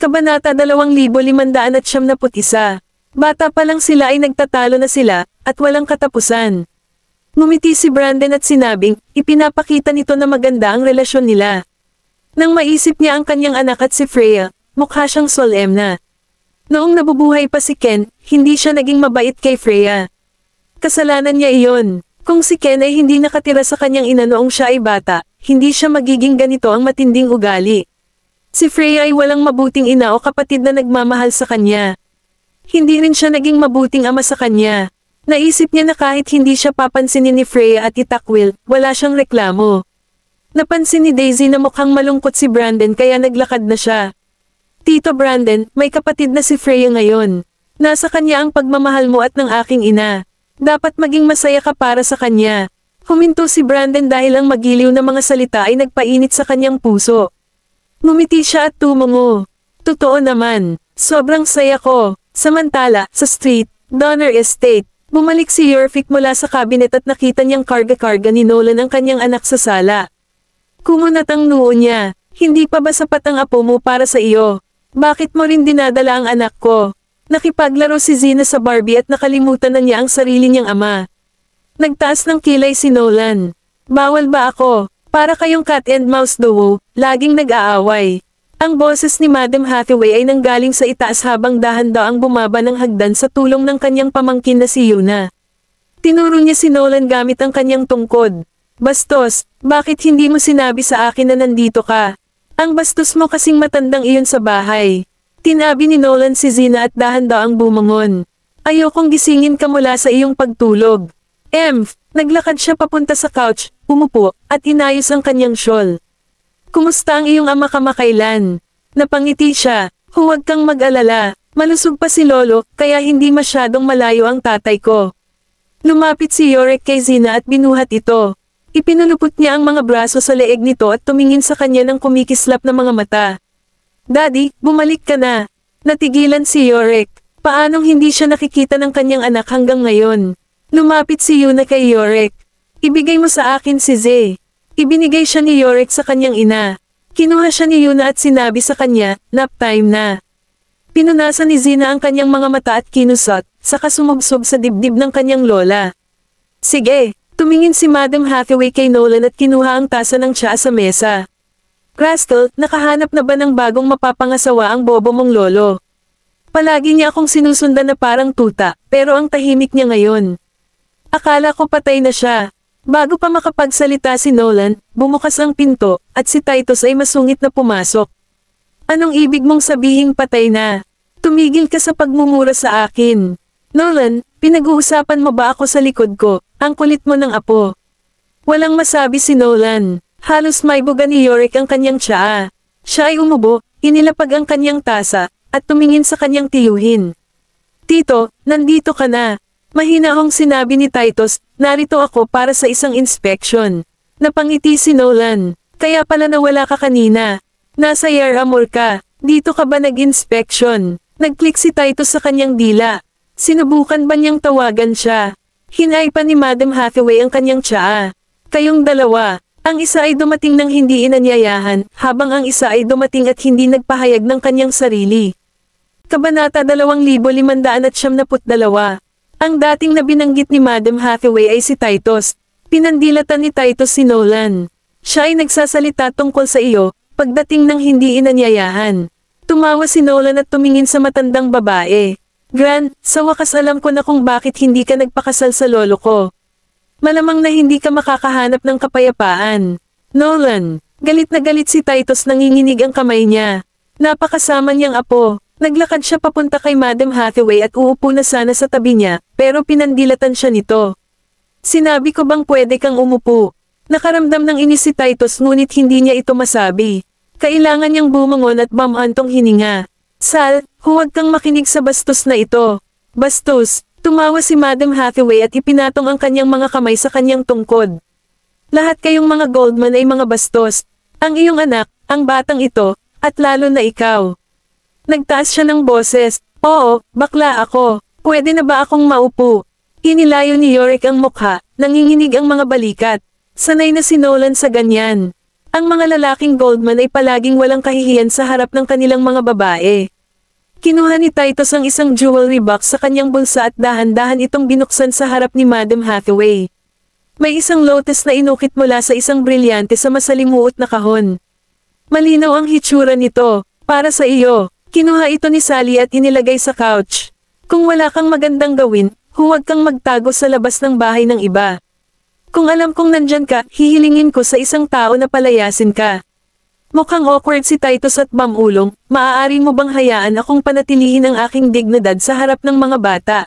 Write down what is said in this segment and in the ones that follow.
Kabanata 2571. Bata pa lang sila ay nagtatalo na sila, at walang katapusan. Ngumiti si Brandon at sinabing, ipinapakita nito na maganda ang relasyon nila. Nang maisip niya ang kanyang anak at si Freya, mukha siyang solemna. Noong nabubuhay pa si Ken, hindi siya naging mabait kay Freya. Kasalanan niya iyon. Kung si Ken ay hindi nakatira sa kanyang ina noong siya ay bata, hindi siya magiging ganito ang matinding ugali. Si Freya ay walang mabuting ina o kapatid na nagmamahal sa kanya. Hindi rin siya naging mabuting ama sa kanya. Naisip niya na kahit hindi siya papansinin ni Freya at itakwil, wala siyang reklamo. Napansin ni Daisy na mukhang malungkot si Brandon kaya naglakad na siya. Tito Brandon, may kapatid na si Freya ngayon. Nasa kanya ang pagmamahal mo at ng aking ina. Dapat maging masaya ka para sa kanya. Huminto si Brandon dahil ang magiliw na mga salita ay nagpainit sa kanyang puso. Ngumiti siya at tumungo. Totoo naman, sobrang saya ko. Samantala, sa street, Donner Estate, bumalik si Yorvik mula sa kabinet at nakita niyang karga-karga ni Nolan ang kanyang anak sa sala. Kumunat ang noo niya. Hindi pa ba sapat ang apo mo para sa iyo? Bakit mo rin dinadala ang anak ko? Nakipaglaro si Zina sa Barbie at nakalimutan na niya ang sarili niyang ama. Nagtaas ng kilay si Nolan. Bawal ba ako? Para kayong cat and mouse duo, laging nag-aaway. Ang boses ni Madam Hathaway ay nanggaling sa itaas habang dahan-daang bumaba ng hagdan sa tulong ng kanyang pamangkin na si Yuna. Tinuro niya si Nolan gamit ang kanyang tungkod. Bastos, bakit hindi mo sinabi sa akin na nandito ka? Ang bastos mo kasing matandang iyon sa bahay. Tinabi ni Nolan si Zina at dahan-daang bumangon. Ayokong gisingin ka mula sa iyong pagtulog. Naglakad siya papunta sa couch, umupo, at inayos ang kanyang shawl. Kumusta ang iyong ama kamakailan? Napangiti siya. Huwag kang mag-alala. Malusog pa si Lolo, kaya hindi masyadong malayo ang tatay ko. Lumapit si Yorick kay Zina at binuhat ito. Ipinulupot niya ang mga braso sa leeg nito at tumingin sa kanya ng kumikislap na mga mata. Daddy, bumalik ka na. Natigilan si Yorick. Paanong hindi siya nakikita ng kanyang anak hanggang ngayon? Lumapit si Yuna kay Yorick. Ibigay mo sa akin si Zay. Ibinigay siya ni Yorick sa kanyang ina. Kinuha siya ni Yuna at sinabi sa kanya, nap time na. Pinunasan ni Zina ang kanyang mga mata at kinusot, saka sumubsob sa dibdib ng kanyang lola. Sige, tumingin si Madam Hathaway kay Nolan at kinuha ang tasa ng tsaa sa mesa. Rascal, nakahanap na ba ng bagong mapapangasawa ang bobo mong lolo? Palagi niya akong sinusundan na parang tuta, pero ang tahimik niya ngayon. Akala ko patay na siya. Bago pa makapagsalita si Nolan, bumukas ang pinto, at si Titus ay masungit na pumasok. Anong ibig mong sabihing patay na? Tumigil ka sa pagmumura sa akin. Nolan, pinag-uusapan mo ba ako sa likod ko? Ang kulit mo ng apo. Walang masabi si Nolan. Halos may buga ni Yorick ang kanyang tsaa. Siya ay umubo, inilapag ang kanyang tasa, at tumingin sa kanyang tiyuhin. Tito, nandito ka na. Mahinahong sinabi ni Titus, narito ako para sa isang inspection. Napangiti si Nolan. Kaya pala nawala ka kanina. Nasa Yaramur ka. Dito ka ba nag-inspection? Nag-click si Titus sa kanyang dila. Sinubukan ba niyang tawagan siya? Hinay pa ni Madam Hathaway ang kanyang tsaa. Kayong dalawa. Ang isa ay dumating ng hindi inanyayahan, habang ang isa ay dumating at hindi nagpahayag ng kanyang sarili. Kabanata 2572. Ang dating na binanggit ni Madam Hathaway ay si Titus. Pinandilatan ni Titus si Nolan. Siya ay nagsasalita tungkol sa iyo, pagdating ng hindi inanyayahan. Tumawa si Nolan at tumingin sa matandang babae. Gran, sa wakas alam ko na kung bakit hindi ka nagpakasal sa lolo ko. Malamang na hindi ka makakahanap ng kapayapaan. Nolan, galit na galit si Titus, nanginginig ang kamay niya. Napakasama niyang apo. Naglakad siya papunta kay Madam Hathaway at uupo na sana sa tabi niya, pero pinandilatan siya nito. Sinabi ko bang pwede kang umupo? Nakaramdam ng inis si Titus ngunit hindi niya ito masabi. Kailangan niyang bumangon at bumantong hininga. Sal, huwag kang makinig sa bastos na ito. Bastos. Tumawa si Madam Hathaway at ipinatong ang kanyang mga kamay sa kanyang tungkod. Lahat kayong mga Goldman ay mga bastos. Ang iyong anak, ang batang ito, at lalo na ikaw. Nagtaas siya ng boses. Oo, bakla ako. Pwede na ba akong maupo? Inilayo ni Yorick ang mukha, nanginginig ang mga balikat. Sanay na si Nolan sa ganyan. Ang mga lalaking Goldman ay palaging walang kahihiyan sa harap ng kanilang mga babae. Kinuha ni Titus ang isang jewelry box sa kanyang bulsa at dahan-dahan itong binuksan sa harap ni Madam Hathaway. May isang lotus na inukit mula sa isang brilyante sa masalimuot na kahon. Malinaw ang hitsura nito, para sa iyo. Kinuha ito ni Sally at inilagay sa couch. Kung wala kang magandang gawin, huwag kang magtago sa labas ng bahay ng iba. Kung alam kong nandyan ka, hihilingin ko sa isang tao na palayasin ka. Mukhang awkward si Titus at Mamulong, maaari mo bang hayaan akong panatilihin ang aking dignidad sa harap ng mga bata?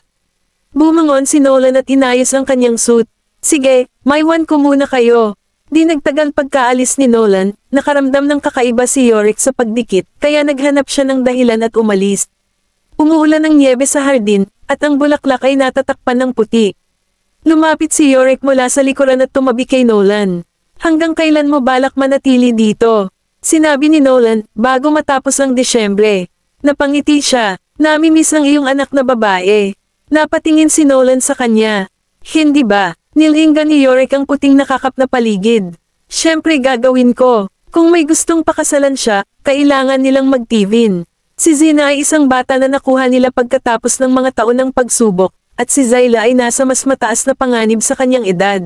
Bumangon si Nolan at inayos ang kanyang suit. Sige, maiwan ko muna kayo. Di nagtagal pagkaalis ni Nolan, nakaramdam ng kakaiba si Yorick sa pagdikit, kaya naghanap siya ng dahilan at umalis. Umuulan ng nyebe sa hardin, at ang bulaklak ay natatakpan ng puti. Lumapit si Yorick mula sa likuran at tumabi kay Nolan. Hanggang kailan mo balak manatili dito? Sinabi ni Nolan, bago matapos ang Desyembre. Napangiti siya, namimiss ang iyong anak na babae. Napatingin si Nolan sa kanya. Hindi ba? Nilinggan ni Yorick ang puting nakakap na paligid. Siyempre gagawin ko. Kung may gustong pakasalan siya, kailangan nilang magtivin. Si Zina ay isang bata na nakuha nila pagkatapos ng mga taon ng pagsubok, at si Zayla ay nasa mas mataas na panganib sa kanyang edad.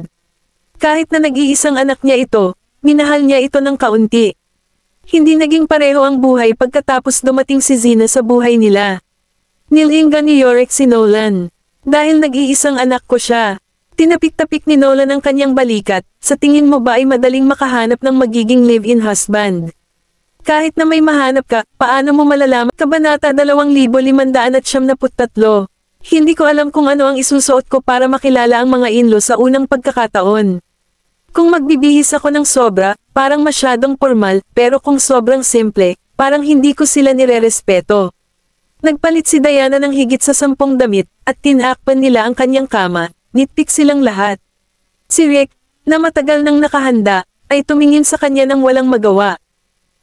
Kahit na nag-iisang anak niya ito, minahal niya ito ng kaunti. Hindi naging pareho ang buhay pagkatapos dumating si Zina sa buhay nila. Nilinggan ni Yorick si Nolan. Dahil nag-iisang anak ko siya. Tinapik-tapik ni Nolan ang kanyang balikat, sa tingin mo ba ay madaling makahanap ng magiging live-in husband? Kahit na may mahanap ka, paano mo malalaman? Kabanata 2573. Hindi ko alam kung ano ang isusuot ko para makilala ang mga in-law sa unang pagkakataon. Kung magbibihis ako ng sobra, parang masyadong formal, pero kung sobrang simple, parang hindi ko sila nirerespeto. Nagpalit si Diana ng higit sa 10 damit, at tinakpan nila ang kanyang kama, nitpick silang lahat. Si Rick, na matagal nang nakahanda, ay tumingin sa kanya nang walang magawa.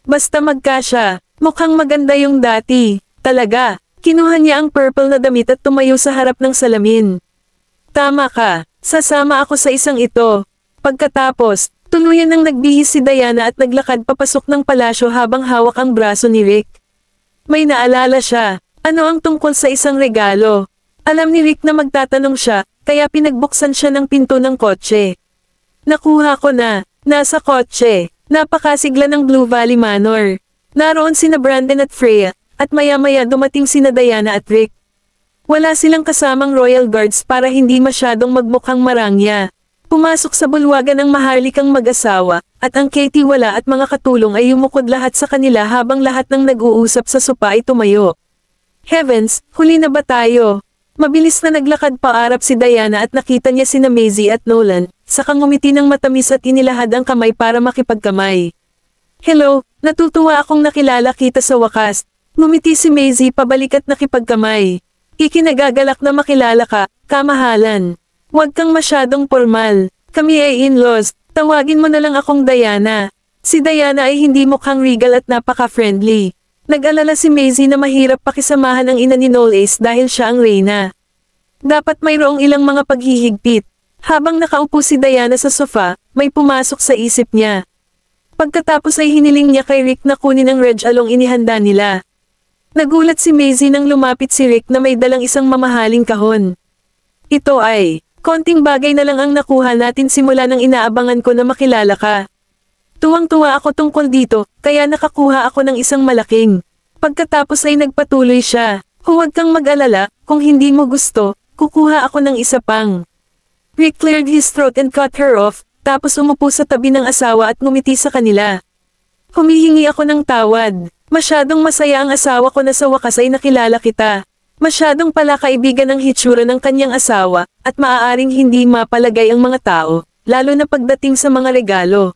Basta magkasya, mukhang maganda yung dati, talaga. Kinuha niya ang purple na damit at tumayo sa harap ng salamin. Tama ka, sasama ako sa isang ito. Pagkatapos, tuluyan nang nagbihis si Diana at naglakad papasok ng palasyo habang hawak ang braso ni Rick. May naalala siya, ano ang tungkol sa isang regalo. Alam ni Rick na magtatanong siya, kaya pinagbuksan siya ng pinto ng kotse. Nakuha ko na, nasa kotse, napakasigla ng Blue Valley Manor. Naroon sina Brandon at Freya, at maya-maya dumating sina Diana at Rick. Wala silang kasamang royal guards para hindi masyadong magmukhang marangya. Pumasok sa bulwagan ang maharlikang mag-asawa, at ang Katie wala at mga katulong ay yumukod lahat sa kanila habang lahat ng nag-uusap sa sopa ay tumayo. Heavens, huli na ba tayo? Mabilis na naglakad paarap si Diana at nakita niya sina Maisie at Nolan, saka ngumiti ng matamis at inilahad ang kamay para makipagkamay. Hello, natutuwa akong nakilala kita sa wakas. Ngumiti si Maisie pabalik at nakipagkamay. Ikinagagalak na makilala ka, kamahalan. Huwag kang masyadong formal. Kami ay in-laws, tawagin mo na lang akong Diana. Si Diana ay hindi mukhang regal at napaka-friendly. Nag-alala si Maisie na mahirap pakisamahan ang ina ni Knowles dahil siya ang reyna. Dapat mayroong ilang mga paghihigpit. Habang nakaupo si Diana sa sofa, may pumasok sa isip niya. Pagkatapos ay hiniling niya kay Rick na kunin ang Reg Along inihanda nila. Nagulat si Maisie nang lumapit si Rick na may dalang isang mamahaling kahon. Ito ay, konting bagay na lang ang nakuha natin simula nang inaabangan ko na makilala ka. Tuwang-tuwa ako tungkol dito, kaya nakakuha ako ng isang malaking. Pagkatapos ay nagpatuloy siya. Huwag kang mag-alala, kung hindi mo gusto, kukuha ako ng isa pang. Rick cleared his throat and cut her off, tapos umupo sa tabi ng asawa at ngumiti sa kanila. Humihingi ako ng tawad. Masyadong masaya ang asawa ko na sa wakas ay nakilala kita. Masyadong pala kaibigan ang hitsura ng kanyang asawa, at maaaring hindi mapalagay ang mga tao, lalo na pagdating sa mga regalo.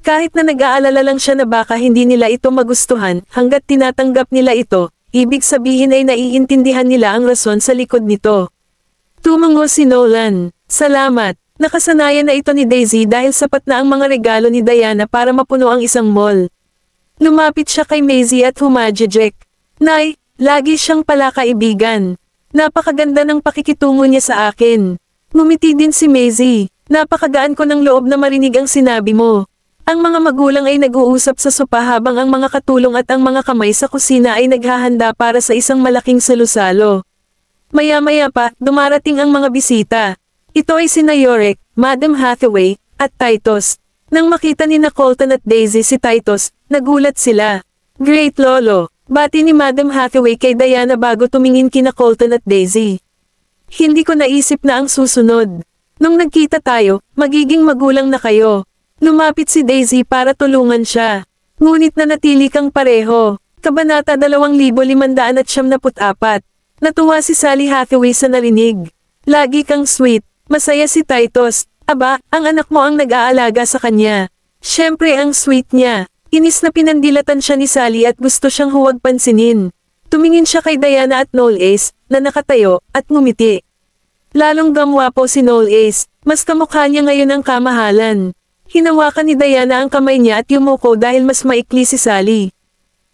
Kahit na nag-aalala lang siya na baka hindi nila ito magustuhan, hanggat tinatanggap nila ito, ibig sabihin ay naiintindihan nila ang rason sa likod nito. Tumango si Nolan. Salamat. Nakasanayan na ito ni Daisy dahil sapat na ang mga regalo ni Diana para mapuno ang isang mall. Lumapit siya kay Maisie at humajejek. Nay, lagi siyang pala kaibigan. Napakaganda ng pakikitungo niya sa akin. Ngumiti din si Maisie. Napakagaan ko ng loob na marinig ang sinabi mo. Ang mga magulang ay nag-uusap sa sopa habang ang mga katulong at ang mga kamay sa kusina ay naghahanda para sa isang malaking salusalo. Maya-maya pa, dumarating ang mga bisita. Ito ay sina Yorick, Madam Hathaway, at Titus. Nang makita ni Colton at Daisy si Titus, nagulat sila. Great Lolo, bati ni Madam Hathaway kay Diana bago tumingin kina Colton at Daisy. Hindi ko naisip na ang susunod. Nung nagkita tayo, magiging magulang na kayo. Lumapit si Daisy para tulungan siya. Ngunit nanatili kang pareho. Kabanata 2574. Natuwa si Sally Hathaway sa narinig. Lagi kang sweet. Masaya si Titus. Aba, ang anak mo ang nag-aalaga sa kanya. Siyempre ang sweet niya. Inis na pinandilatan siya ni Sally at gusto siyang huwag pansinin. Tumingin siya kay Diana at Noel Ace, na nakatayo, at ngumiti. Lalong gamwapo si Noel Ace. Mas kamukha niya ngayon ang kamahalan. Hinawakan ni Diana ang kamay niya at yumuko dahil mas maikli si Sally.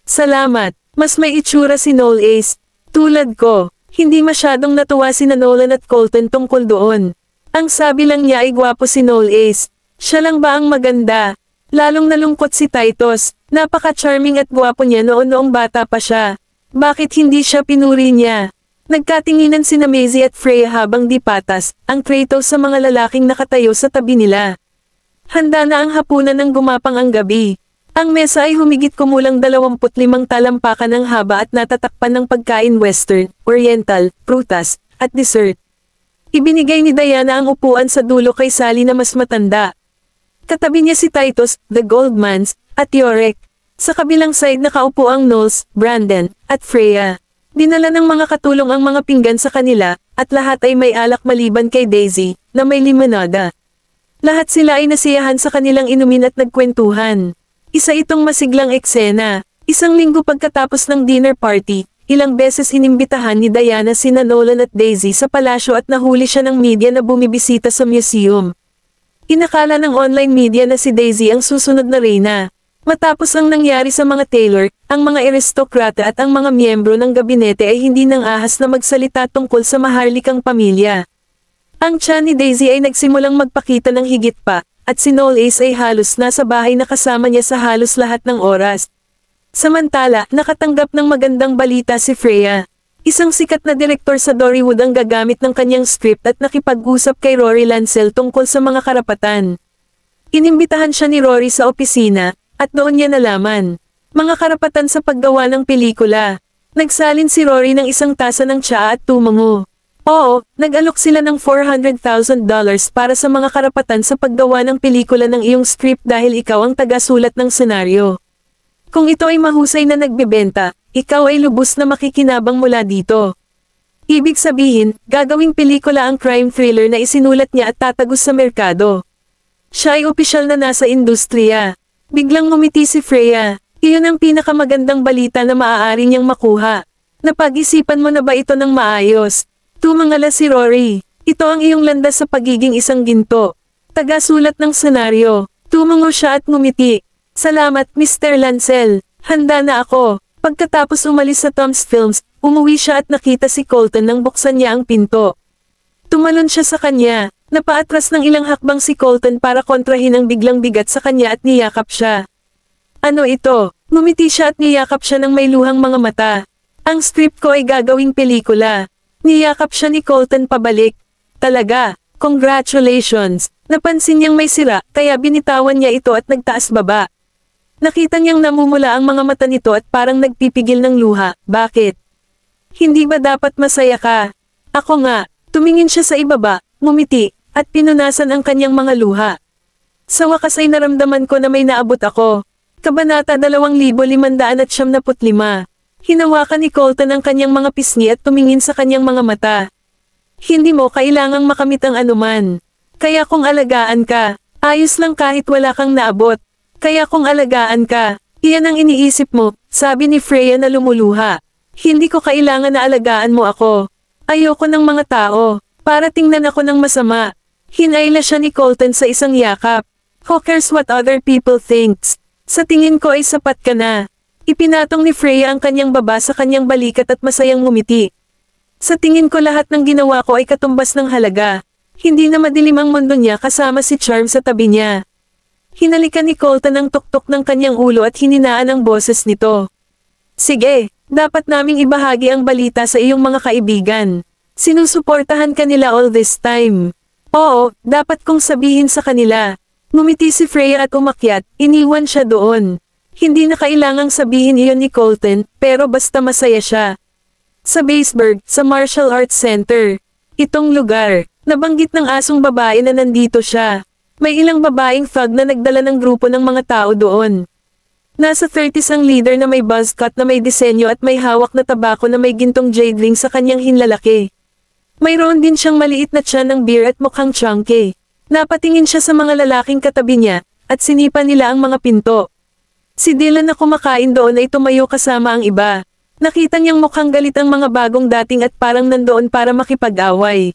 Salamat, mas may itsura si Noel Ace. Tulad ko, hindi masyadong natuwa si Nolan at Colton tungkol doon. Ang sabi lang niya ay gwapo si Noel Ace. Siya lang ba ang maganda? Lalong nalungkot si Titus, napaka-charming at gwapo niya noong bata pa siya. Bakit hindi siya pinuri niya? Nagkatinginan sina Maisie at Freya habang di patas, ang Kratos sa mga lalaking nakatayo sa tabi nila. Handa na ang hapunan ng gumapang ang gabi. Ang mesa ay humigit kumulang 25 talampakan ng haba at natatakpan ng pagkain western, oriental, prutas, at dessert. Ibinigay ni Diana ang upuan sa dulo kay Sally na mas matanda. Katabi niya si Titus, the Goldmans, at Yorick. Sa kabilang side nakaupo ang Knowles, Brandon, at Freya. Dinala ng mga katulong ang mga pinggan sa kanila, at lahat ay may alak maliban kay Daisy, na may limonada. Lahat sila ay nasiyahan sa kanilang inumin at nagkwentuhan. Isa itong masiglang eksena. Isang linggo pagkatapos ng dinner party, ilang beses inimbitahan ni Diana sina Nolan at Daisy sa palasyo at nahuli siya ng media na bumibisita sa museum. Inakala ng online media na si Daisy ang susunod na reyna. Matapos ang nangyari sa mga Taylor, ang mga aristokrata at ang mga miyembro ng gabinete ay hindi nang ahas na magsalita tungkol sa maharlikang pamilya. Ang tiyan ni Daisy ay nagsimulang magpakita ng higit pa, at si Noel Ace ay halos nasa bahay na kasama niya sa halos lahat ng oras. Samantala, nakatanggap ng magandang balita si Freya. Isang sikat na direktor sa Dollywood ang gagamit ng kanyang script at nakipag-usap kay Rory Lancel tungkol sa mga karapatan. Inimbitahan siya ni Rory sa opisina, at doon niya nalaman. Mga karapatan sa paggawa ng pelikula. Nagsalin si Rory ng isang tasa ng tsaa at tumango. Oo, nag-alok sila ng $400,000 para sa mga karapatan sa paggawa ng pelikula ng iyong script dahil ikaw ang taga-sulat ng senaryo. Kung ito ay mahusay na nagbebenta, ikaw ay lubos na makikinabang mula dito. Ibig sabihin, gagawing pelikula ang crime thriller na isinulat niya at tatagos sa merkado. Siya ay opisyal na nasa industriya. Biglang ngumiti si Freya. Iyon ang pinakamagandang balita na maaari niyang makuha. Napag-isipan mo na ba ito ng maayos? Tumangala si Rory. Ito ang iyong landas sa pagiging isang ginto. Taga-sulat ng senaryo. Tumango siya at ngumiti. Salamat, Mr. Lancel. Handa na ako. Pagkatapos umalis sa Tom's Films, umuwi siya at nakita si Colton nang buksan niya ang pinto. Tumalon siya sa kanya. Napaatras ng ilang hakbang si Colton para kontrahin ang biglang bigat sa kanya at niyakap siya. Ano ito? Ngumiti siya at niyakap siya ng may luhang mga mata. Ang script ko ay gagawing pelikula. Niyakap siya ni Colton pabalik. Talaga, congratulations. Napansin niyang may sira, kaya binitawan niya ito at nagtaas baba. Nakita niyang namumula ang mga mata nito at parang nagpipigil ng luha. Bakit? Hindi ba dapat masaya ka? Ako nga. Tumingin siya sa ibaba, ngumiti, at pinunasan ang kanyang mga luha. Sa wakas ay naramdaman ko na may naabot ako. Kabanata 2575. Hinawakan ni Colton ang kanyang mga pisngi at tumingin sa kanyang mga mata. Hindi mo kailangang makamit ang anuman. Kaya kung alagaan ka, ayos lang kahit wala kang naabot. Kaya kung alagaan ka, iyan ang iniisip mo, sabi ni Freya na lumuluha. Hindi ko kailangan na alagaan mo ako. Ayoko ng mga tao, para tingnan ako ng masama. Hinayla siya ni Colton sa isang yakap. Who cares what other people thinks? Sa tingin ko ay sapat ka na. Ipinatong ni Freya ang kanyang baba sa kanyang balikat at masayang ngumiti. Sa tingin ko lahat ng ginawa ko ay katumbas ng halaga. Hindi na madilim ang mundo niya kasama si Charm sa tabi niya. Hinalikan ni Colton ang tuktok ng kanyang ulo at hininaan ang boses nito. Sige, dapat naming ibahagi ang balita sa iyong mga kaibigan. Sinusuportahan ka nila all this time. Oo, dapat kong sabihin sa kanila. Ngumiti si Freya at umakyat, iniwan siya doon. Hindi na kailangang sabihin iyon ni Colton, pero basta masaya siya. Sa Baseburg, sa Martial Arts Center. Itong lugar, nabanggit ng asong babae na nandito siya. May ilang babaeng thug na nagdala ng grupo ng mga tao doon. Nasa 30s ang leader na may buzz cut na may disenyo at may hawak na tabako na may gintong jade ring sa kanyang hinlalaki. Mayroon din siyang maliit na tiyan ng beer at mukhang chunky. Napatingin siya sa mga lalaking katabi niya, at sinipa nila ang mga pinto. Si Dylan na kumakain doon ay tumayo kasama ang iba. Nakita niyang mukhang galit ang mga bagong dating at parang nandoon para makipag-away.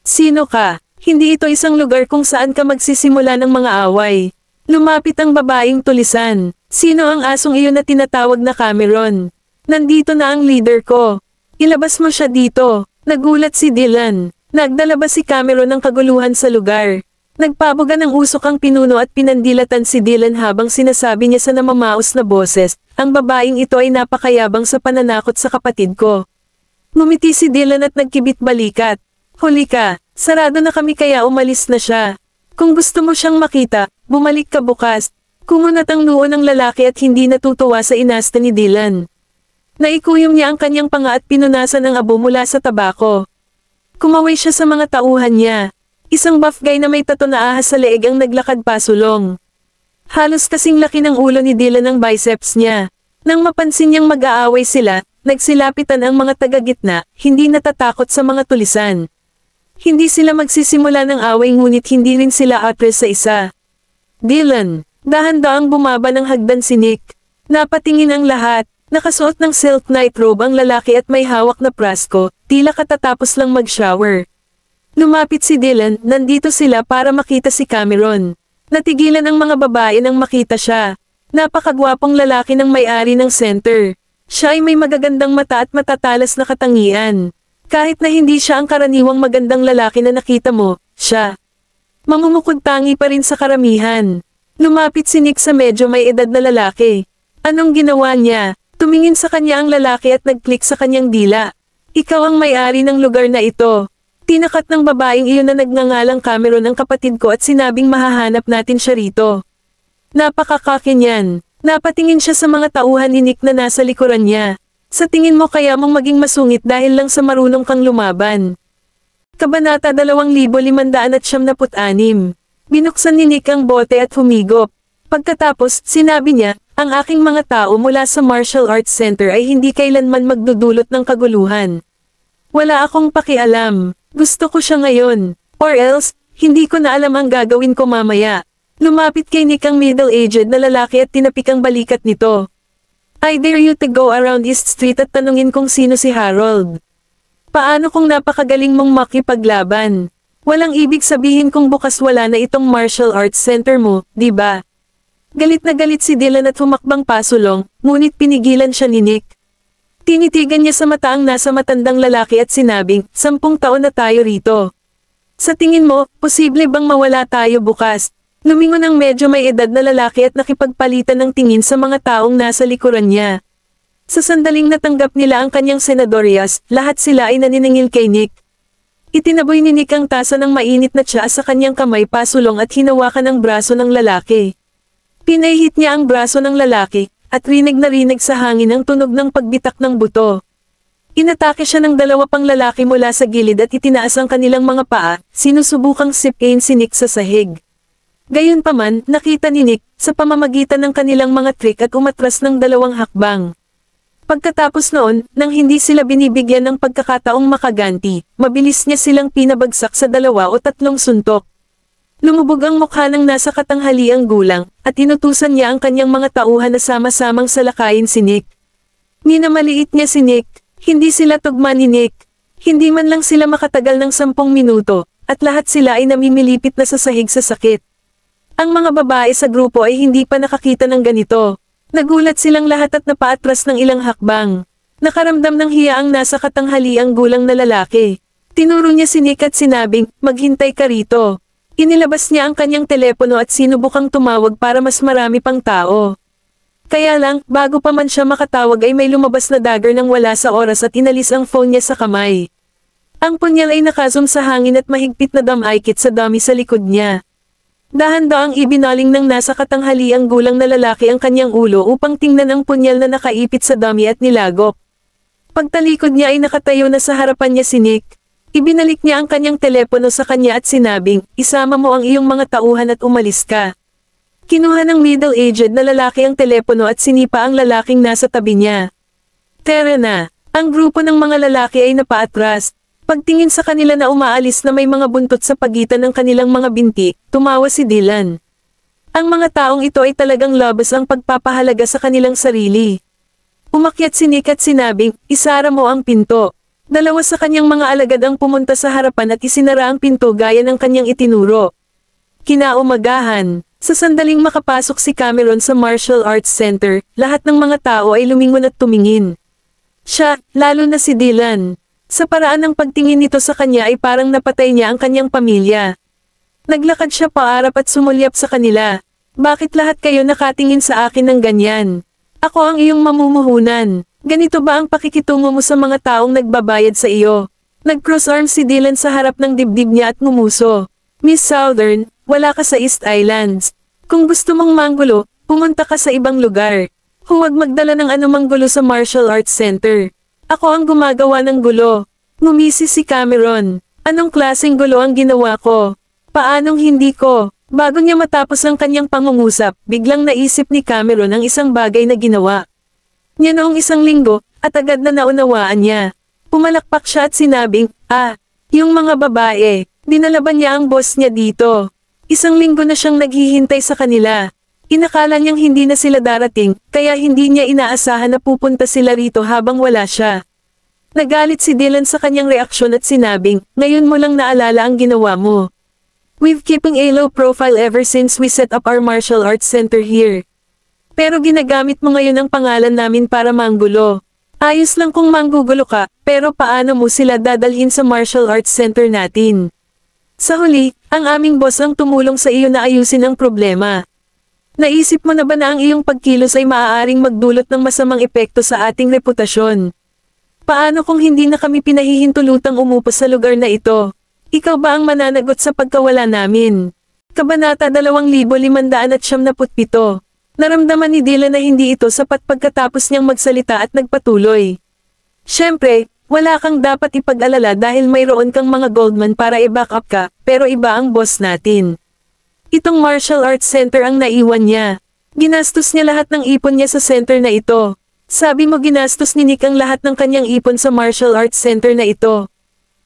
Sino ka? Hindi ito isang lugar kung saan ka magsisimula ng mga away. Lumapit ang babaeng tulisan. Sino ang asong iyon na tinatawag na Cameron? Nandito na ang leader ko. Ilabas mo siya dito. Nagulat si Dylan. Nagdala ba si Cameron ng kaguluhan sa lugar? Nagpabuga ng usok ang pinuno at pinandilatan si Dylan habang sinasabi niya sa namamaos na boses, ang babaeng ito ay napakayabang sa pananakot sa kapatid ko. Ngumiti si Dylan at nagkibit balikat. Huli ka, sarado na kami kaya umalis na siya. Kung gusto mo siyang makita, bumalik ka bukas. Kumunat ang noo ng lalaki at hindi natutuwa sa inasta ni Dylan. Naikuyom niya ang kanyang panga at pinunasan ng abo mula sa tabako. Kumaway siya sa mga tauhan niya. Isang buff guy na may tato na ahas sa leeg ang naglakad pasulong. Halos kasing laki ng ulo ni Dylan ang biceps niya. Nang mapansin niyang mag-aaway sila, nagsilapitan ang mga taga-gitna, hindi natatakot sa mga tulisan. Hindi sila magsisimula ng away ngunit hindi rin sila atras sa isa. Dylan, dahan-daang bumaba ng hagdan si Nick. Napatingin ang lahat, nakasuot ng silk nightrobe ang lalaki at may hawak na prasko, tila katatapos lang mag-shower. Lumapit si Dylan, nandito sila para makita si Cameron. Natigilan ang mga babae nang makita siya. Napakagwapong lalaki ng may-ari ng center. Siya ay may magagandang mata at matatalas na katangian. Kahit na hindi siya ang karaniwang magandang lalaki na nakita mo, siya. Mamumukod-tangi pa rin sa karamihan. Lumapit si Nick sa medyo may edad na lalaki. Anong ginawa niya? Tumingin sa kanya ang lalaki at nag-click sa kanyang dila. Ikaw ang may-ari ng lugar na ito. Tinakat ng babaeng iyon na nagngangalang Cameron ang kapatid ko at sinabing mahahanap natin siya rito. Napakakakin yan. Napatingin siya sa mga tauhan ni Nick na nasa likuran niya. Sa tingin mo kaya mong maging masungit dahil lang sa marunong kang lumaban. Kabanata 2596. Binuksan ni Nick ang bote at humigop. Pagkatapos, sinabi niya, ang aking mga tao mula sa Martial Arts Center ay hindi kailanman magdudulot ng kaguluhan. Wala akong pakialam. Gusto ko siya ngayon. Or else, hindi ko na alam ang gagawin ko mamaya. Lumapit kay Nick ang middle-aged na lalaki at tinapik ang balikat nito. I dare you to go around East Street at tanungin kung sino si Harold. Paano kung napakagaling mong makipaglaban? Walang ibig sabihin kung bukas wala na itong martial arts center mo, di ba? Galit na galit si Dylan at humakbang pasulong, ngunit pinigilan siya ni Nick. Tinitigan niya sa mata ang nasa matandang lalaki at sinabing, 10 taon na tayo rito. Sa tingin mo, posible bang mawala tayo bukas? Lumingon ang medyo may edad na lalaki at nakipagpalitan ng tingin sa mga taong nasa likuran niya. Sa sandaling natanggap nila ang kanyang senadoryas, lahat sila ay naniningil kay Nick. Itinaboy ni Nick ang tasa ng mainit na tsaa sa kanyang kamay pasulong at hinawakan ang braso ng lalaki. Pinahit niya ang braso ng lalaki, at rinig na rinig sa hangin ang tunog ng pagbitak ng buto. Inatake siya ng 2 pang lalaki mula sa gilid at itinaas ang kanilang mga paa, sinusubukang sipain si Nick sa sahig. Gayunpaman, nakita ni Nick, sa pamamagitan ng kanilang mga trick at umatras ng 2 hakbang. Pagkatapos noon, nang hindi sila binibigyan ng pagkakataong makaganti, mabilis niya silang pinabagsak sa 2 o 3 suntok. Lumubog ang mukha ng nasa katanghaliang gulang, at inutusan niya ang kanyang mga tauhan na sama-samang salakayin si Nick. Minamaliit niya si Nick, hindi sila tugma ni Nick. Hindi man lang sila makatagal ng 10 minuto, at lahat sila ay namimilipit na sa sahig sa sakit. Ang mga babae sa grupo ay hindi pa nakakita ng ganito. Nagulat silang lahat at napaatras ng ilang hakbang. Nakaramdam ng hiya ang nasa katanghaliang gulang na lalaki. Tinuro niya si Nick at sinabing, maghintay ka rito. Inilabas niya ang kanyang telepono at sinubukang tumawag para mas marami pang tao. Kaya lang, bago pa man siya makatawag ay may lumabas na dagger nang wala sa oras at inalis ang phone niya sa kamay. Ang punyal ay nakazoom sa hangin at mahigpit na damaykit sa dami sa likod niya. Dahan-daang ibinaling ng nasa katanghaliang gulang na lalaki ang kanyang ulo upang tingnan ang punyal na nakaipit sa dami at nilagok. Pagtalikod niya ay nakatayo na sa harapan niya si Nick. Ibinalik niya ang kanyang telepono sa kanya at sinabing, isama mo ang iyong mga tauhan at umalis ka. Kinuha ng middle-aged na lalaki ang telepono at sinipa ang lalaking nasa tabi niya. Tara na. Ang grupo ng mga lalaki ay napaatras. Pagtingin sa kanila na umaalis na may mga buntot sa pagitan ng kanilang mga binti, tumawa si Dylan. Ang mga taong ito ay talagang labas ang pagpapahalaga sa kanilang sarili. Umakyat si Nick at sinabing, isara mo ang pinto. Dalawa sa kanyang mga alagad ang pumunta sa harapan at isinara ang pinto gaya ng kanyang itinuro. Kinaumagahan. Sa sandaling makapasok si Cameron sa Martial Arts Center, lahat ng mga tao ay lumingon at tumingin. Siya, lalo na si Dylan. Sa paraan ng pagtingin nito sa kanya ay parang napatay niya ang kanyang pamilya. Naglakad siya paarap at sumulyap sa kanila. Bakit lahat kayo nakatingin sa akin ng ganyan? Ako ang iyong mamumuhunan. Ganito ba ang pakikitungo mo sa mga taong nagbabayad sa iyo? Nag-cross arm si Dylan sa harap ng dibdib niya at ngumuso. Miss Southern, wala ka sa East Islands. Kung gusto mong manggulo, pumunta ka sa ibang lugar. Huwag magdala ng anumang gulo sa Martial Arts Center. Ako ang gumagawa ng gulo. Ngumisi si Cameron. Anong klaseng gulo ang ginawa ko? Paanong hindi ko? Bago niya matapos ang kanyang pangungusap, biglang naisip ni Cameron ang isang bagay na ginawa niya noong isang linggo, at agad na naunawaan niya. Pumalakpak siya at sinabing, yung mga babae, dinala ba niya ang boss niya dito? Isang linggo na siyang naghihintay sa kanila. Inakala niyang hindi na sila darating, kaya hindi niya inaasahan na pupunta sila rito habang wala siya. Nagalit si Dylan sa kanyang reaksyon at sinabing, ngayon mo lang naalala ang ginawa mo. We've keeping a low profile ever since we set up our martial arts center here. Pero ginagamit mo ngayon ang pangalan namin para manggulo. Ayos lang kung manggugulo ka, pero paano mo sila dadalhin sa martial arts center natin? Sa huli, ang aming boss ang tumulong sa iyo na ayusin ang problema. Naisip mo na ba na ang iyong pagkilos ay maaaring magdulot ng masamang epekto sa ating reputasyon? Paano kung hindi na kami pinahihintulutang umupo sa lugar na ito? Ikaw ba ang mananagot sa pagkawala namin? Kabanata 2577. Naramdaman ni Dylan na hindi ito sapat pagkatapos niyang magsalita at nagpatuloy. Siyempre, wala kang dapat ipag-alala dahil mayroon kang mga Goldman para i-back up ka, pero iba ang boss natin. Itong martial arts center ang naiwan niya. Ginastos niya lahat ng ipon niya sa center na ito. Sabi mo ginastos ni Nick ang lahat ng kanyang ipon sa martial arts center na ito.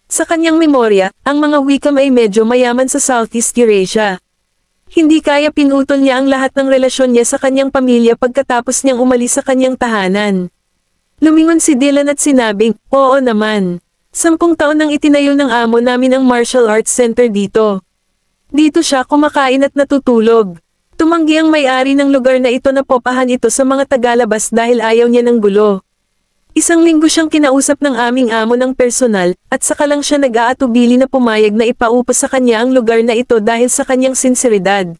Sa kanyang memorya, ang mga Wickham ay medyo mayaman sa Southeast Eurasia. Hindi kaya pinutol niya ang lahat ng relasyon niya sa kanyang pamilya pagkatapos niyang umalis sa kanyang tahanan. Lumingon si Dylan at sinabing, oo naman. 10 taon nang itinayo ng amo namin ang martial arts center dito. Dito siya kumakain at natutulog. Tumanggi ang may-ari ng lugar na ito na popahan ito sa mga tagalabas dahil ayaw niya ng gulo. Isang linggo siyang kinausap ng aming amo ng personal, at saka lang siya nag-aatubili na pumayag na ipaupo sa kanya ang lugar na ito dahil sa kanyang sinseridad.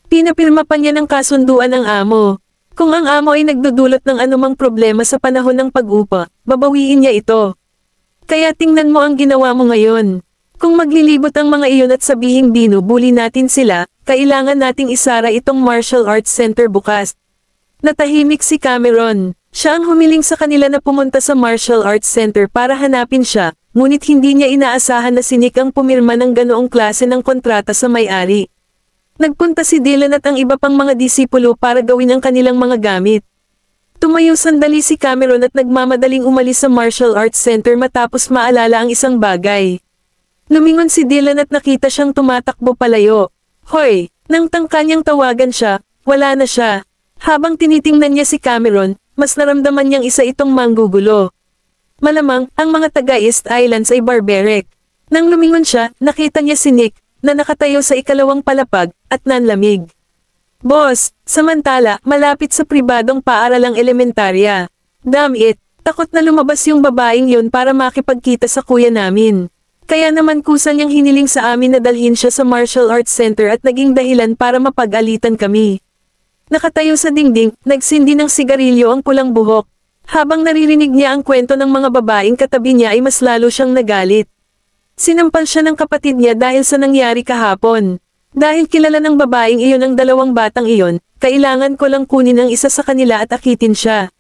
Pinapirma pa niya ng kasunduan ng amo. Kung ang amo ay nagdudulot ng anumang problema sa panahon ng pag-upa, babawiin niya ito. Kaya tingnan mo ang ginawa mo ngayon. Kung maglilibot ang mga iyon at sabihing binubuli natin sila, kailangan nating isara itong martial arts center bukas. Natahimik si Cameron. Siya ang humiling sa kanila na pumunta sa martial arts center para hanapin siya, ngunit hindi niya inaasahan na si Nick ang pumirma ng ganoong klase ng kontrata sa may-ari. Nagpunta si Dylan at ang iba pang mga disipulo para gawin ang kanilang mga gamit. Tumayo sandali si Cameron at nagmamadaling umalis sa martial arts center matapos maalala ang isang bagay. Lumingon si Dylan at nakita siyang tumatakbo palayo. Hoy! Nang tangka niyang tawagan siya, wala na siya. Habang tinitingnan niya si Cameron, mas naramdaman niyang isa itong manggugulo. Malamang, ang mga taga-East Islands ay barbaric. Nang lumingon siya, nakita niya si Nick, na nakatayo sa ikalawang palapag, at nanlamig. Boss, samantala, malapit sa pribadong paaralang elementarya. Damn it, takot na lumabas yung babaeng yun para makipagkita sa kuya namin. Kaya naman kusa niyang hiniling sa amin na dalhin siya sa martial arts center at naging dahilan para mapag-alitan kami. Nakatayo sa dingding, nagsindi ng sigarilyo ang pulang buhok. Habang naririnig niya ang kwento ng mga babaeng katabi niya ay mas lalo siyang nagalit. Sinampal siya ng kapatid niya dahil sa nangyari kahapon. Dahil kilala ng babaeng iyon ang dalawang batang iyon, kailangan ko lang kunin ang isa sa kanila at akitin siya.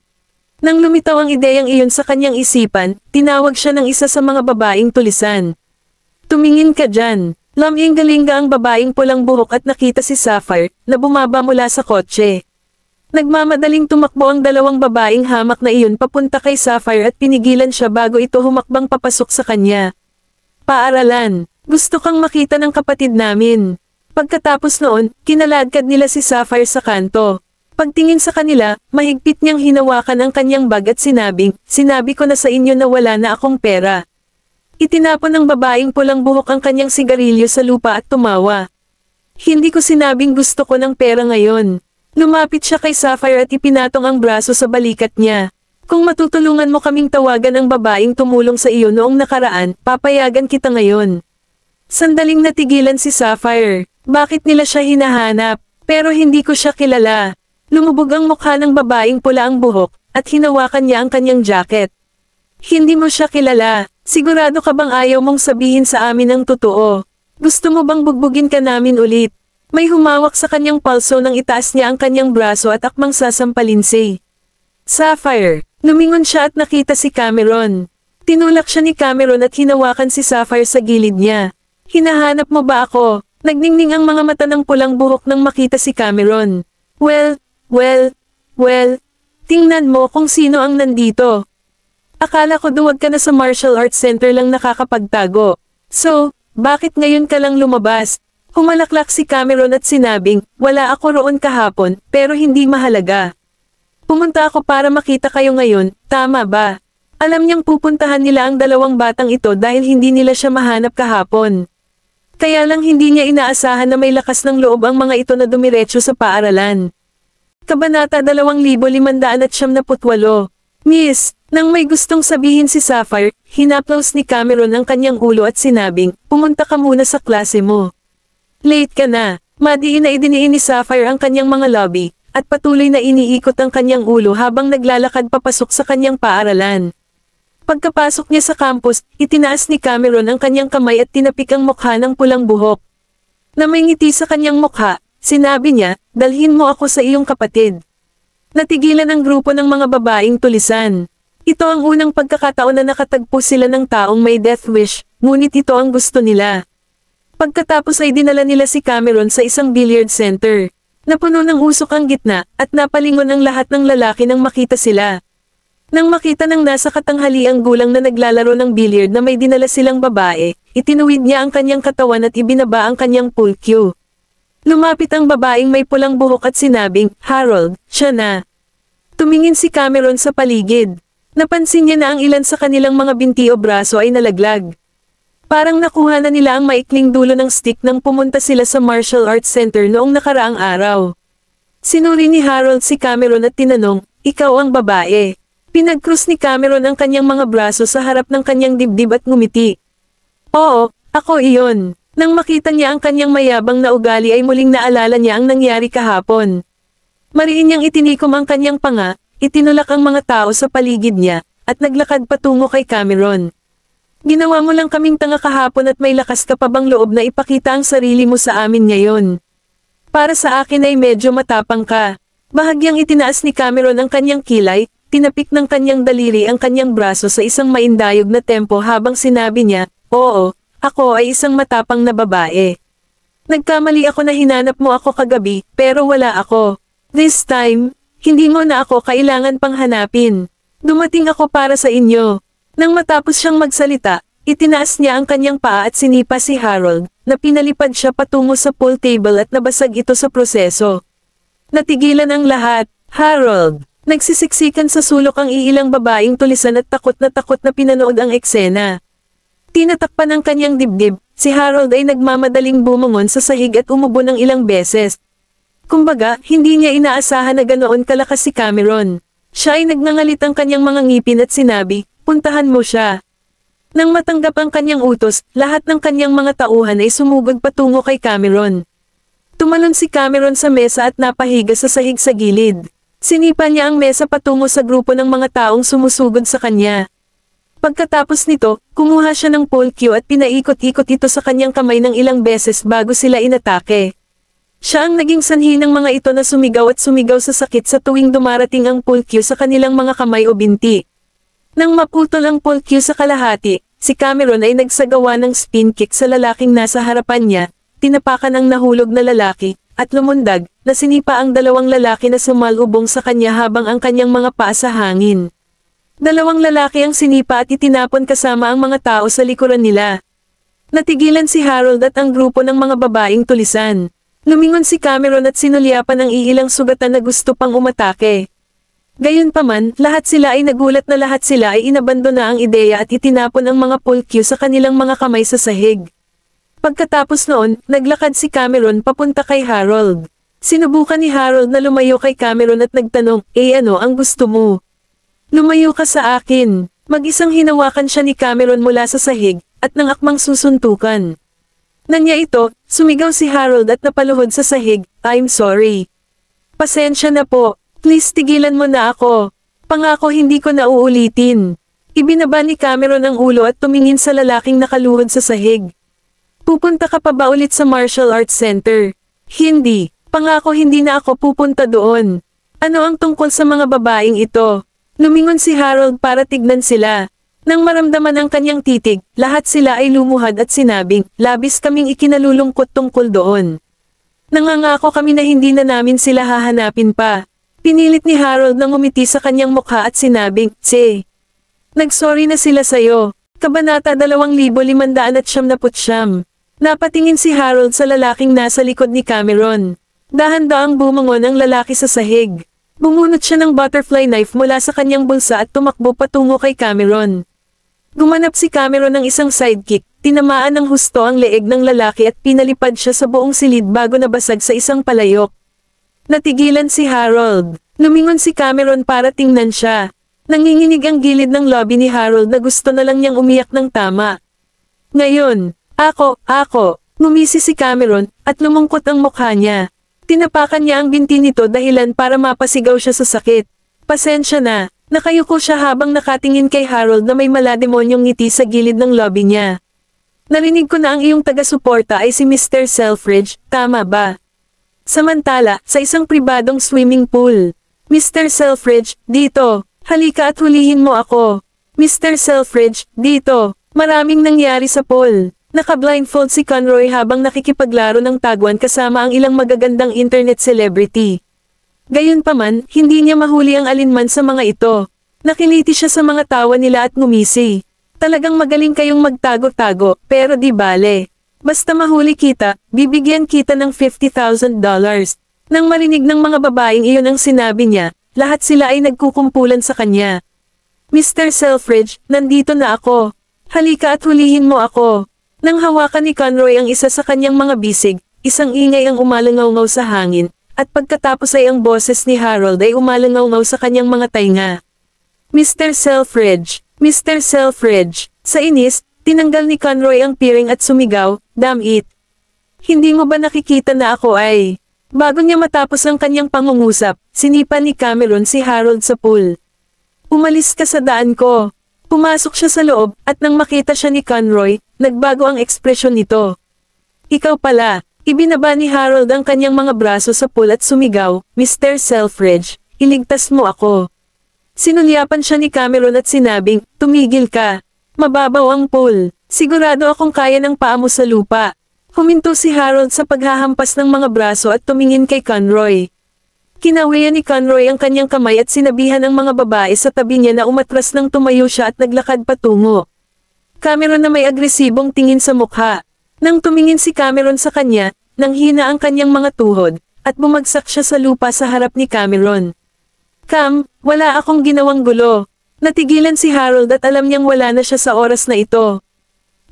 Nang lumitaw ang ideyang iyon sa kanyang isipan, tinawag siya ng isa sa mga babaeng tulisan. Tumingin ka dyan. Laming-galinga ang babaeng pulang buhok at nakita si Sapphire, na bumaba mula sa kotse. Nagmamadaling tumakbo ang dalawang babaeng hamak na iyon papunta kay Sapphire at pinigilan siya bago ito humakbang papasok sa kanya. Paaralan, gusto kang makita ng kapatid namin. Pagkatapos noon, kinaladkad nila si Sapphire sa kanto. Pagtingin sa kanila, mahigpit niyang hinawakan ang kanyang bag at sinabi ko na sa inyo na wala na akong pera. Itinapon ng babaeng pulang buhok ang kanyang sigarilyo sa lupa at tumawa. Hindi ko sinabing gusto ko ng pera ngayon. Lumapit siya kay Sapphire at ipinatong ang braso sa balikat niya. Kung matutulungan mo kaming tawagan ang babaeng tumulong sa iyo noong nakaraan, papayagan kita ngayon. Sandaling natigilan si Sapphire. Bakit nila siya hinahanap? Pero hindi ko siya kilala. Lumubog ang mukha ng babaeng pula ang buhok, at hinawakan niya ang kanyang jacket. Hindi mo siya kilala. Sigurado ka bang ayaw mong sabihin sa amin ang totoo? Gusto mo bang bugbugin ka namin ulit? May humawak sa kanyang palso nang itaas niya ang kanyang braso at akmang sasampalin si Sapphire. Lumingon siya at nakita si Cameron. Tinulak siya ni Cameron at hinawakan si Sapphire sa gilid niya. Hinahanap mo ba ako? Nagningning ang mga mata ng pulang buhok nang makita si Cameron. Well, tingnan mo kung sino ang nandito. Akala ko duwag ka na sa martial arts center lang nakakapagtago. So, bakit ngayon ka lang lumabas? Humalaklak si Cameron at sinabing, wala ako roon kahapon, pero hindi mahalaga. Pumunta ako para makita kayo ngayon, tama ba? Alam niyang pupuntahan nila ang dalawang batang ito dahil hindi nila siya mahanap kahapon. Kaya lang hindi niya inaasahan na may lakas ng loob ang mga ito na dumiretso sa paaralan. Kabanata 2578. Miss, nang may gustong sabihin si Sapphire, hinaplos ni Cameron ang kanyang ulo at sinabing, pumunta ka muna sa klase mo. Late ka na. Madiin na idiniin ni Sapphire ang kanyang mga lobby, at patuloy na iniikot ang kanyang ulo habang naglalakad papasok sa kanyang paaralan. Pagkapasok niya sa campus, itinaas ni Cameron ang kanyang kamay at tinapik ang mukha ng pulang buhok. Na may ngiti sa kanyang mukha, sinabi niya, dalhin mo ako sa iyong kapatid. Natigilan ang grupo ng mga babaeng tulisan. Ito ang unang pagkakataon na nakatagpo sila ng taong may death wish, ngunit ito ang gusto nila. Pagkatapos ay dinala nila si Cameron sa isang billiard center. Napuno ng usok ang gitna, at napalingon ang lahat ng lalaki nang makita sila. Nang makita ng nasa katanghali ang gulang na naglalaro ng billiard na may dinala silang babae, itinuwid niya ang kanyang katawan at ibinaba ang kanyang pool cue. Lumapit ang babaeng may pulang buhok at sinabing, Harold, siya na. Tumingin si Cameron sa paligid. Napansin niya na ang ilan sa kanilang mga binti o braso ay nalaglag. Parang nakuha na nila ang maikling dulo ng stick nang pumunta sila sa martial arts center noong nakaraang araw. Sinuri ni Harold si Cameron at tinanong, ikaw ang babae. Pinagkrus ni Cameron ang kanyang mga braso sa harap ng kanyang dibdib at ngumiti. Oo, ako iyon. Nang makita niya ang kanyang mayabang na ugali ay muling naalala niya ang nangyari kahapon. Mariin niyang itinikom ang kanyang panga, itinulak ang mga tao sa paligid niya, at naglakad patungo kay Cameron. Ginawa mo lang kaming tanga kahapon at may lakas ka pa bang loob na ipakita ang sarili mo sa amin ngayon? Para sa akin ay medyo matapang ka. Bahagyang itinaas ni Cameron ang kanyang kilay, tinapik ng kanyang daliri ang kanyang braso sa isang maindayog na tempo habang sinabi niya, oo, ako ay isang matapang na babae. Nagkamali ako na hinanap mo ako kagabi, pero wala ako. This time, hindi mo na ako kailangan pang hanapin. Dumating ako para sa inyo. Nang matapos siyang magsalita, itinaas niya ang kanyang paa at sinipa si Harold, na pinalipad siya patungo sa pool table at nabasag ito sa proseso. Natigilan ang lahat. Harold, nagsisiksikan sa sulok ang iilang babaeng tulisan at takot na pinanood ang eksena. Tinatakpan ang kanyang dibdib, si Harold ay nagmamadaling bumangon sa sahig at umubo ng ilang beses. Kumbaga, hindi niya inaasahan na ganoon kalakas si Cameron. Siya ay nagngangalit ang kanyang mga ngipin at sinabi, puntahan mo siya. Nang matanggap ang kanyang utos, lahat ng kanyang mga tauhan ay sumugod patungo kay Cameron. Tumalon si Cameron sa mesa at napahiga sa sahig sa gilid. Sinipa niya ang mesa patungo sa grupo ng mga taong sumusugod sa kanya. Pagkatapos nito, kumuha siya ng pole cue at pinaikot-ikot ito sa kanyang kamay ng ilang beses bago sila inatake. Siya ang naging sanhi ng mga ito na sumigaw at sumigaw sa sakit sa tuwing dumarating ang pole cue sa kanilang mga kamay o binti. Nang maputol ang pole cue sa kalahati, si Cameron ay nagsagawa ng spin kick sa lalaking nasa harapan niya, tinapakan ang nahulog na lalaki, at lumundag, na sinipa ang dalawang lalaki na sumalubong sa kanya habang ang kanyang mga paa sa hangin. Dalawang lalaki ang sinipa at itinapon kasama ang mga tao sa likuran nila. Natigilan si Harold at ang grupo ng mga babaeng tulisan. Lumingon si Cameron at sinulyapan ang iilang sugatan na gusto pang umatake. Gayunpaman, lahat sila ay nagulat na lahat sila ay inabandona ang ideya at itinapon ang mga pole cue sa kanilang mga kamay sa sahig. Pagkatapos noon, naglakad si Cameron papunta kay Harold. Sinubukan ni Harold na lumayo kay Cameron at nagtanong, ano ang gusto mo? Lumayo ka sa akin. Mag-isang hinawakan siya ni Cameron mula sa sahig, at nang akmang susuntukan. Nanya ito, sumigaw si Harold at napaluhod sa sahig, I'm sorry. Pasensya na po, please tigilan mo na ako. Pangako hindi ko na uulitin. Ibinaba ni Cameron ang ulo at tumingin sa lalaking nakaluhod sa sahig. Pupunta ka pa ba ulit sa Martial Arts Center? Hindi. Pangako hindi na ako pupunta doon. Ano ang tungkol sa mga babaeng ito? Lumingon si Harold para tignan sila. Nang maramdaman ang kanyang titig, lahat sila ay lumuhad at sinabing, labis kaming ikinalulungkot tungkol doon. Nangangako kami na hindi na namin sila hahanapin pa. Pinilit ni Harold na ngumiti sa kanyang mukha at sinabing, nagsorry na sila sayo. Kabanata 2579. Napatingin si Harold sa lalaking nasa likod ni Cameron. Dahan-daang bumangon ang lalaki sa sahig. Bumunot siya ng butterfly knife mula sa kanyang bulsa at tumakbo patungo kay Cameron. Gumanap si Cameron ng isang sidekick, tinamaan ng husto ang leeg ng lalaki at pinalipad siya sa buong silid bago nabasag sa isang palayok. Natigilan si Harold. Lumingon si Cameron para tingnan siya. Nanginginig ang gilid ng lobby ni Harold na gusto na lang niyang umiyak ng tama. Ngayon, ako, ngumisi si Cameron, at lumungkot ang mukha niya. Tinapakan niya ang binti nito dahilan para mapasigaw siya sa sakit. Pasensya na, nakayuko siya habang nakatingin kay Harold na may malademonyong ngiti sa gilid ng lobby niya. Narinig ko na ang iyong taga-suporta ay si Mr. Selfridge, tama ba? Samantala, sa isang pribadong swimming pool. Mr. Selfridge, dito, halika at hulihin mo ako. Mr. Selfridge, dito, maraming nangyari sa pool. Naka-blindfold si Conroy habang nakikipaglaro ng tagwan kasama ang ilang magagandang internet celebrity. Gayunpaman, hindi niya mahuli ang alinman sa mga ito. Nakiliti siya sa mga tawa nila at ngumisi. Talagang magaling kayong magtago-tago, pero di bale. Basta mahuli kita, bibigyan kita ng $50,000. Nang marinig ng mga babaeng iyon ang sinabi niya, lahat sila ay nagkukumpulan sa kanya. Mr. Selfridge, nandito na ako. Halika at hulihin mo ako. Nang hawakan ni Conroy ang isa sa kanyang mga bisig, isang ingay ang umalangaw-ngaw sa hangin, at pagkatapos ay ang boses ni Harold ay umalangaw-ngaw sa kanyang mga tainga. Mr. Selfridge, Mr. Selfridge, sa inis, tinanggal ni Conroy ang piring at sumigaw, damn it. Hindi mo ba nakikita na ako ay? Bago niya matapos ang kanyang pangungusap, sinipa ni Cameron si Harold sa pool. Umalis ka sa daan ko. Pumasok siya sa loob, at nang makita siya ni Conroy, nagbago ang ekspresyon nito. Ikaw pala, ibinaba ni Harold ang kanyang mga braso sa pool at sumigaw, Mr. Selfridge, iligtas mo ako. Sinulyapan siya ni Cameron at sinabing, tumigil ka. Mababaw ang pool. Sigurado akong kaya ng paa mo sa lupa. Huminto si Harold sa paghahampas ng mga braso at tumingin kay Conroy. Kinawian ni Conroy ang kanyang kamay at sinabihan ang mga babae sa tabi niya na umatras nang tumayo siya at naglakad patungo. Cameron na may agresibong tingin sa mukha. Nang tumingin si Cameron sa kanya, nanghina ang kanyang mga tuhod, at bumagsak siya sa lupa sa harap ni Cameron. Cam, wala akong ginawang gulo. Natigilan si Harold at alam niyang wala na siya sa oras na ito.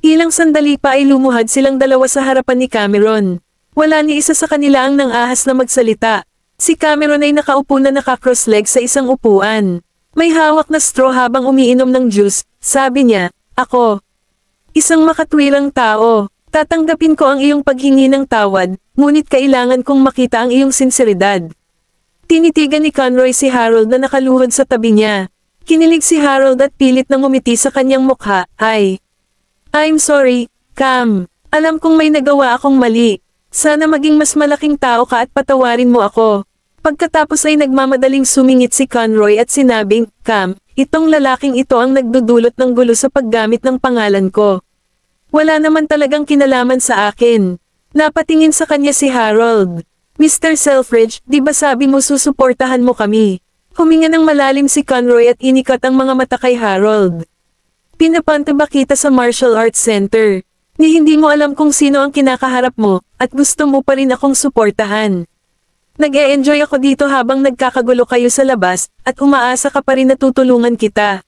Ilang sandali pa ay lumuhad silang dalawa sa harapan ni Cameron. Wala ni isa sa kanila ang nang-ahas na magsalita. Si Cameron ay nakaupo na naka-cross-leg sa isang upuan. May hawak na straw habang umiinom ng juice, sabi niya, ako, Isang makatwirang tao. Tatanggapin ko ang iyong paghingi ng tawad, ngunit kailangan kong makita ang iyong sinseridad. Tinitigan ni Conroy si Harold na nakaluhod sa tabi niya. Kinilig si Harold at pilit na ngumiti sa kanyang mukha. I'm sorry, Cam. Alam kong may nagawa akong mali. Sana maging mas malaking tao ka at patawarin mo ako. Pagkatapos ay nagmamadaling sumingit si Conroy at sinabing, Cam, itong lalaking ito ang nagdudulot ng gulo sa paggamit ng pangalan ko. Wala naman talagang kinalaman sa akin. Napatingin sa kanya si Harold. Mr. Selfridge, di ba sabi mo susuportahan mo kami? Huminga ng malalim si Conroy at inikat ang mga mata kay Harold. Pinapanta ba kita sa Martial Arts Center? Ni hindi mo alam kung sino ang kinakaharap mo, at gusto mo pa rin akong suportahan. Nag-e-enjoy ako dito habang nagkakagulo kayo sa labas, at umaasa ka pa rin na tutulungan kita.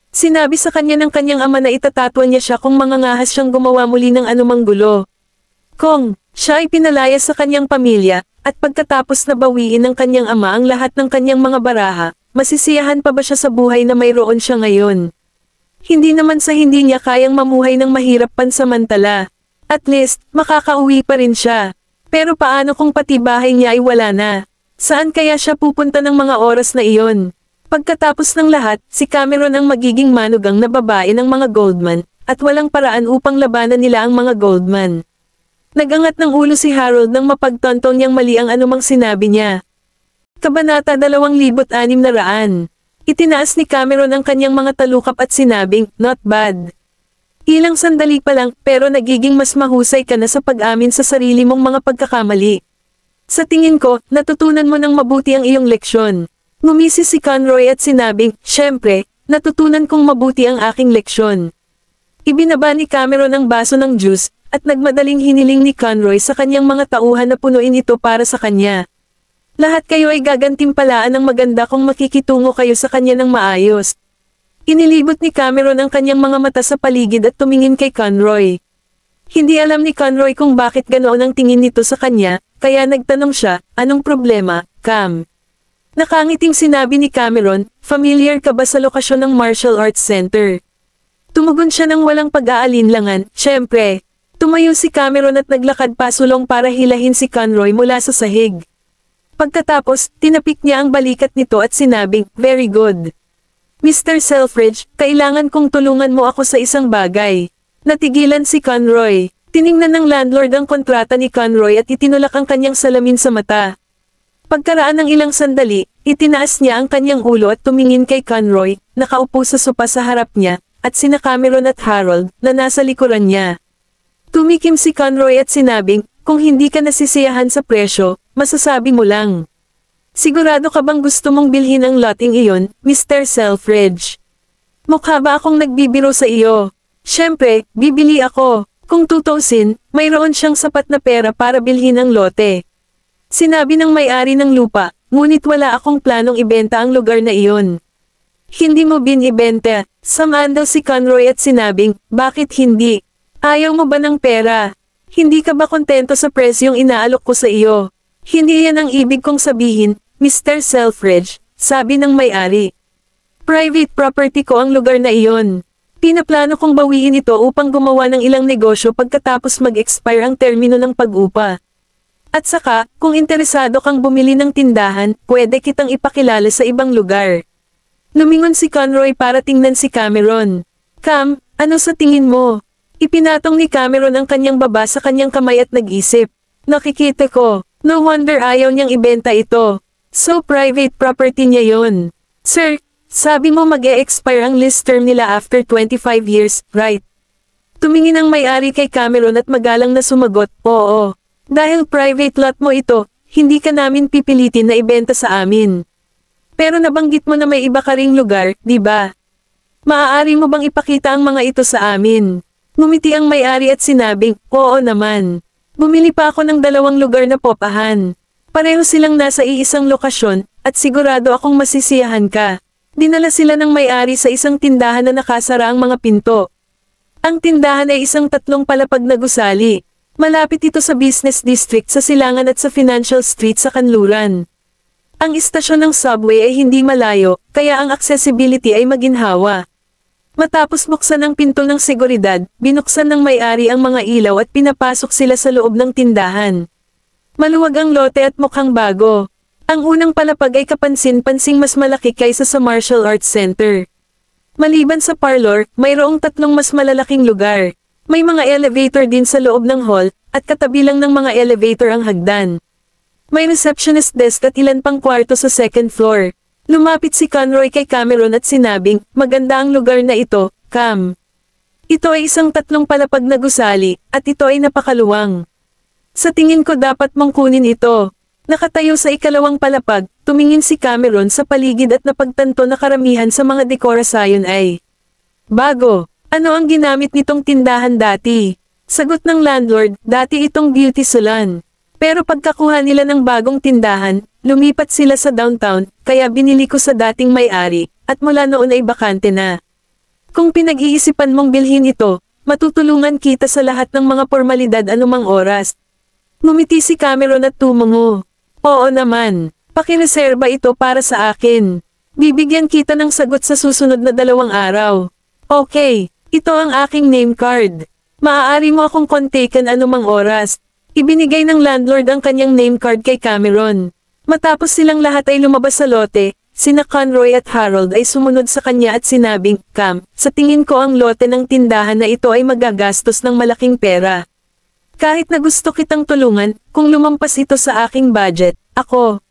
Sinabi sa kanya ng kanyang ama na itatatwa niya siya kung mangangahas siyang gumawa muli ng anumang gulo. Kung siya ay pinalaya sa kanyang pamilya, at pagkatapos na bawiin ng kanyang ama ang lahat ng kanyang mga baraha, masisiyahan pa ba siya sa buhay na mayroon siya ngayon? Hindi naman sa hindi niya kayang mamuhay ng mahirap pansamantala. At least, makakauwi pa rin siya. Pero paano kung pati bahay niya ay wala na? Saan kaya siya pupunta ng mga oras na iyon? Pagkatapos ng lahat, si Cameron ang magiging manugang na babae ng mga Goldman, at walang paraan upang labanan nila ang mga Goldman. Nagangat ng ulo si Harold nang mapagtontong niyang mali ang anumang sinabi niya. Kabanata 2600. Itinaas ni Cameron ang kanyang mga talukap at sinabing, not bad. Ilang sandali pa lang, pero nagiging mas mahusay ka na sa pag-amin sa sarili mong mga pagkakamali. Sa tingin ko, natutunan mo ng mabuti ang iyong leksyon. Ngumisi si Conroy at sinabing, syempre, natutunan kong mabuti ang aking leksyon. Ibinaba ni Cameron ang baso ng juice, at nagmadaling hiniling ni Conroy sa kanyang mga tauhan na punuin ito para sa kanya. Lahat kayo ay gagantimpalaan ng maganda kung makikitungo kayo sa kanya ng maayos. Inilibot ni Cameron ang kanyang mga mata sa paligid at tumingin kay Conroy. Hindi alam ni Conroy kung bakit ganoon ang tingin nito sa kanya, kaya nagtanong siya, anong problema, Cam? Nakangiting sinabi ni Cameron, familiar ka ba sa lokasyon ng Martial Arts Center? Tumugon siya ng walang pag-aalinlangan, syempre. Tumayo si Cameron at naglakad pasulong para hilahin si Conroy mula sa sahig. Pagkatapos, tinapik niya ang balikat nito at sinabing, very good. Mr. Selfridge, kailangan kong tulungan mo ako sa isang bagay. Natigilan si Conroy. Tiningnan ng landlord ang kontrata ni Conroy at itinulak ang kanyang salamin sa mata. Pagkaraan ng ilang sandali, itinaas niya ang kanyang ulo at tumingin kay Conroy, nakaupo sa sopa sa harap niya, at sina Cameron at Harold, na nasa likuran niya. Tumikim si Conroy at sinabing, kung hindi ka nasisiyahan sa presyo, masasabi mo lang. Sigurado ka bang gusto mong bilhin ang loting iyon, Mr. Selfridge? Mukha ba akong nagbibiro sa iyo? Siyempre, bibili ako. Kung tutusin, mayroon siyang sapat na pera para bilhin ang lote. Sinabi ng may-ari ng lupa, ngunit wala akong planong ibenta ang lugar na iyon. Hindi mo binibenta, samaan daw si Conroy at sinabing, bakit hindi? Ayaw mo ba ng pera? Hindi ka ba kontento sa presyong inaalok ko sa iyo? Hindi yan ang ibig kong sabihin, Mr. Selfridge, sabi ng may-ari. Private property ko ang lugar na iyon. Pinaplano kong bawiin ito upang gumawa ng ilang negosyo pagkatapos mag-expire ang termino ng pag-upa. At saka, kung interesado kang bumili ng tindahan, pwede kitang ipakilala sa ibang lugar. Lumingon si Conroy para tingnan si Cameron. Cam, ano sa tingin mo? Ipinatong ni Cameron ang kanyang baba sa kanyang kamay at nag-isip. Nakikita ko, no wonder ayaw niyang ibenta ito. So private property niya yon. Sir, sabi mo mag-e-expire ang lease term nila after 25 years, right? Tumingin ang may-ari kay Cameron at magalang na sumagot, oo. Dahil private lot mo ito, hindi ka namin pipilitin na ibenta sa amin. Pero nabanggit mo na may iba ka ring lugar, di ba? Maaari mo bang ipakita ang mga ito sa amin? Ngumiti ang may-ari at sinabing, oo naman. Bumili pa ako ng 2 lugar na popahan. Pareho silang nasa iisang lokasyon, at sigurado akong masisiyahan ka. Dinala sila ng may-ari sa isang tindahan na nakasara ang mga pinto. Ang tindahan ay isang 3 palapag na gusali. Malapit ito sa business district sa Silangan at sa Financial Street sa Kanluran. Ang istasyon ng subway ay hindi malayo, kaya ang accessibility ay maginhawa. Matapos buksan ang pinto ng seguridad, binuksan ng may-ari ang mga ilaw at pinapasok sila sa loob ng tindahan. Maluwag ang lote at mukhang bago. Ang unang palapag ay kapansin-pansing mas malaki kaysa sa Martial Arts Center. Maliban sa parlor, mayroong 3 mas malalaking lugar. May mga elevator din sa loob ng hall, at katabi lang ng mga elevator ang hagdan. May receptionist desk at ilan pang kwarto sa second floor. Lumapit si Conroy kay Cameron at sinabing, maganda ang lugar na ito, Cam. Ito ay isang 3 palapag na gusali, at ito ay napakaluwang. Sa tingin ko dapat mong kunin ito. Nakatayo sa ikalawang palapag, tumingin si Cameron sa paligid at napagtanto na karamihan sa mga dekorasyon ay bago. Ano ang ginamit nitong tindahan dati? Sagot ng landlord, dati itong beauty salon. Pero pagkakuha nila ng bagong tindahan, lumipat sila sa downtown, kaya binili ko sa dating may-ari, at mula noon ay bakante na. Kung pinag-iisipan mong bilhin ito, matutulungan kita sa lahat ng mga formalidad anumang oras. Ngumiti si Cameron at tumungo. Oo naman, pakireserba ito para sa akin. Bibigyan kita ng sagot sa susunod na 2 araw. Okay, ito ang aking name card. Maaari mo akong kontakan anumang oras. Ibinigay ng landlord ang kanyang name card kay Cameron. Matapos silang lahat ay lumabas sa lote, sina Conroy at Harold ay sumunod sa kanya at sinabing, Cam, sa tingin ko ang lote ng tindahan na ito ay magagastos ng malaking pera. Kahit na gusto kitang tulungan, kung lumampas ito sa aking budget, ako,